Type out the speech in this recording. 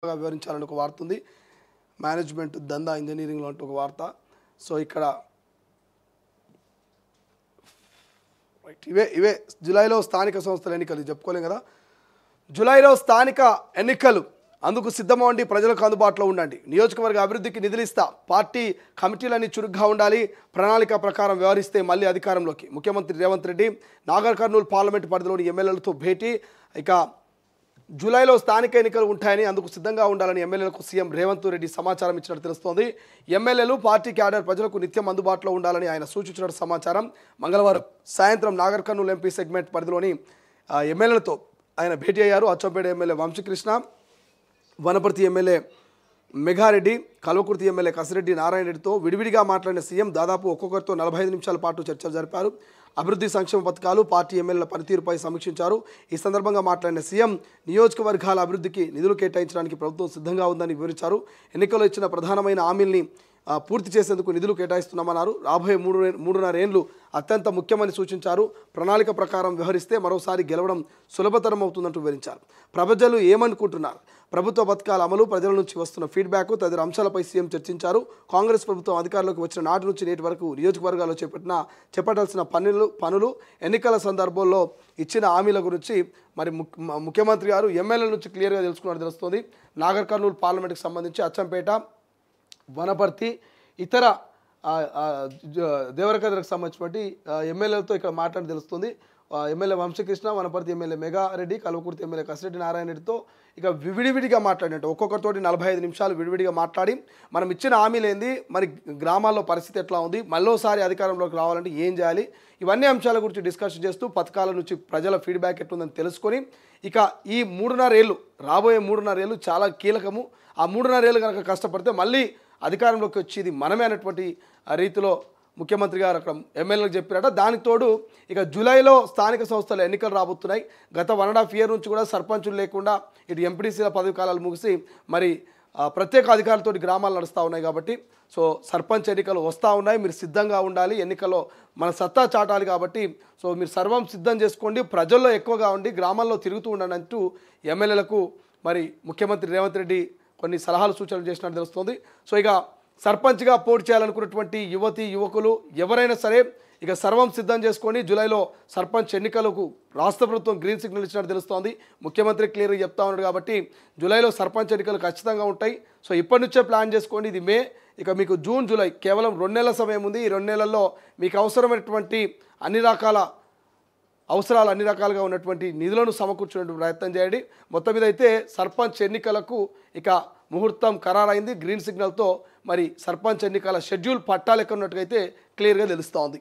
వివరించాలని ఒక వార్త ఉంది. మేనేజ్మెంట్ దందా ఇంజనీరింగ్లో అంటూ ఒక వార్త. సో ఇక్కడ ఇవే జూలైలో స్థానిక సంస్థల ఎన్నికలు చెప్పుకోలేం కదా. జూలైలో స్థానిక ఎన్నికలు అందుకు సిద్ధమవ్వండి, ప్రజలకు అందుబాటులో ఉండండి. నియోజకవర్గ అభివృద్ధికి నిధులు ఇస్తా, పార్టీ కమిటీలన్నీ చురుగ్గా ఉండాలి, ప్రణాళిక ప్రకారం వ్యవహరిస్తే మళ్ళీ అధికారంలోకి. ముఖ్యమంత్రి రేవంత్ రెడ్డి నాగర్ కర్నూలు పార్లమెంటు పరిధిలోని ఎమ్మెల్యేలతో భేటీ. ఇక జూలైలో స్థానిక ఎన్నికలు ఉంటాయని, అందుకు సిద్ధంగా ఉండాలని ఎమ్మెల్యేలకు సీఎం రేవంత్ రెడ్డి సమాచారం ఇచ్చినట్టు తెలుస్తోంది. ఎమ్మెల్యేలు పార్టీ క్యాడర్ ప్రజలకు నిత్యం అందుబాటులో ఉండాలని ఆయన సూచించినట్టు సమాచారం. మంగళవారం సాయంత్రం నాగర్ కర్నూలు ఎంపీ సెగ్మెంట్ పరిధిలోని ఎమ్మెల్యేలతో ఆయన భేటీ అయ్యారు. Achampet MLA Vamsikrishna, Wanaparthy MLA Meghareddy, Kalwakurthy MLA Kasireddy Narayana రెడ్డితో విడివిడిగా మాట్లాడిన సీఎం దాదాపు ఒక్కొక్కరితో 45 నిమిషాల పాటు చర్చలు జరిపారు. అభివృద్ధి సంక్షేమ పథకాలు, పార్టీ ఎమ్మెల్యేల పనితీరుపై సమీక్షించారు. ఈ సందర్భంగా మాట్లాడిన సీఎం నియోజకవర్గాల అభివృద్ధికి నిధులు కేటాయించడానికి ప్రభుత్వం సిద్ధంగా ఉందని వివరించారు. ఎన్నికల్లో ఇచ్చిన ప్రధానమైన హామీల్ని పూర్తి చేసేందుకు నిధులు కేటాయిస్తున్నామన్నారు. రాబోయే మూడున్నర ఏళ్లు అత్యంత ముఖ్యమని సూచించారు. ప్రణాళిక ప్రకారం వ్యవహరిస్తే మరోసారి గెలవడం సులభతరం అవుతుందంటూ వివరించారు. ప్రజలు ఏమనుకుంటున్నారు, ప్రభుత్వ పథకాల అమలు, ప్రజల నుంచి వస్తున్న ఫీడ్బ్యాక్ తదితర అంశాలపై సీఎం చర్చించారు. కాంగ్రెస్ ప్రభుత్వం అధికారంలోకి వచ్చిన నాటి నుంచి నేటి వరకు నియోజకవర్గాల్లో చేపట్టాల్సిన పనులు, ఎన్నికల సందర్భంలో ఇచ్చిన హామీల గురించి మరి ముఖ్యమంత్రి గారు ఎమ్మెల్యేల నుంచి క్లియర్గా తెలుసుకున్నట్టు తెలుస్తోంది. నాగర్ కర్నూలు పార్లమెంట్కి సంబంధించి అచ్చంపేట, వనపర్తి, ఇతర దేవరకద్రకు సంబంధించినటువంటి ఎమ్మెల్యేలతో ఇక్కడ మాట్లాడి తెలుస్తుంది. MLA Vamsikrishna, Wanaparthy MLA Meghareddy, Kalwakurthy MLA Kasireddy Narayana రెడ్డితో ఇక విడివిడిగా మాట్లాడినట్టు ఒక్కొక్కరితోటి 45 నిమిషాలు విడివిడిగా మాట్లాడి మనం ఇచ్చిన హామీలు ఏంది, మరి గ్రామాల్లో పరిస్థితి ఎట్లా ఉంది, మళ్ళోసారి అధికారంలోకి రావాలంటే ఏం చేయాలి, ఇవన్నీ అంశాల గురించి డిస్కషన్ చేస్తూ పథకాల నుంచి ప్రజల ఫీడ్బ్యాక్ ఎట్లుందని తెలుసుకొని ఇక ఈ 3.5 ఏళ్ళు, రాబోయే 3.5 ఏళ్ళు చాలా కీలకము. ఆ 3.5 ఏళ్ళు కనుక కష్టపడితే మళ్ళీ అధికారంలోకి వచ్చేది మనమే అనేటువంటి రీతిలో ముఖ్యమంత్రి గారు అక్కడ ఎమ్మెల్యేలకు చెప్పారట. దానికి తోడు ఇక జూలైలో స్థానిక సంస్థల ఎన్నికలు రాబోతున్నాయి. గత 1.5 ఇయర్ నుంచి కూడా సర్పంచులు లేకుండా ఇటు ఎంపీటీసీల పదవి కాలాలు ముగిసి మరి ప్రత్యేక అధికారులతో గ్రామాలు నడుస్తూ ఉన్నాయి. కాబట్టి సో సర్పంచ్ ఎన్నికలు వస్తూ ఉన్నాయి, మీరు సిద్ధంగా ఉండాలి, ఎన్నికల్లో మన సత్తా చాటాలి. కాబట్టి సో మీరు సర్వం సిద్ధం చేసుకోండి, ప్రజల్లో ఎక్కువగా ఉండి గ్రామాల్లో తిరుగుతూ ఉండండి అంటూ ఎమ్మెల్యేలకు మరి ముఖ్యమంత్రి రేవంత్ రెడ్డి కొన్ని సలహాలు సూచనలు చేసినట్టు తెలుస్తుంది. సో ఇక సర్పంచ్గా పోటీ చేయాలనుకున్నటువంటి యువకులు ఎవరైనా సరే ఇక సర్వం సిద్ధం చేసుకొని జూలైలో సర్పంచ్ ఎన్నికలకు రాష్ట్ర ప్రభుత్వం గ్రీన్ సిగ్నల్ ఇచ్చినట్టు తెలుస్తోంది. ముఖ్యమంత్రి క్లియర్గా చెప్తా ఉన్నాడు. కాబట్టి జూలైలో సర్పంచ్ ఎన్నికలు ఖచ్చితంగా ఉంటాయి. సో ఇప్పటి నుంచే ప్లాన్ చేసుకోండి. ఇది మే, ఇక మీకు జూన్, జూలై కేవలం 2 నెలల సమయం ఉంది. ఈ 2 నెలల్లో మీకు అవసరమైనటువంటి అన్ని రకాలుగా ఉన్నటువంటి నిధులను సమకూర్చుకునే ప్రయత్నం చేయండి. మొత్తం మీద అయితే సర్పంచ్ ఎన్నికలకు ఇక ముహూర్తం ఖరారైంది. గ్రీన్ సిగ్నల్తో మరి సర్పంచ్ ఎన్నికల షెడ్యూల్ పట్టాలెక్కడున్నట్టుగా అయితే క్లియర్గా తెలుస్తోంది.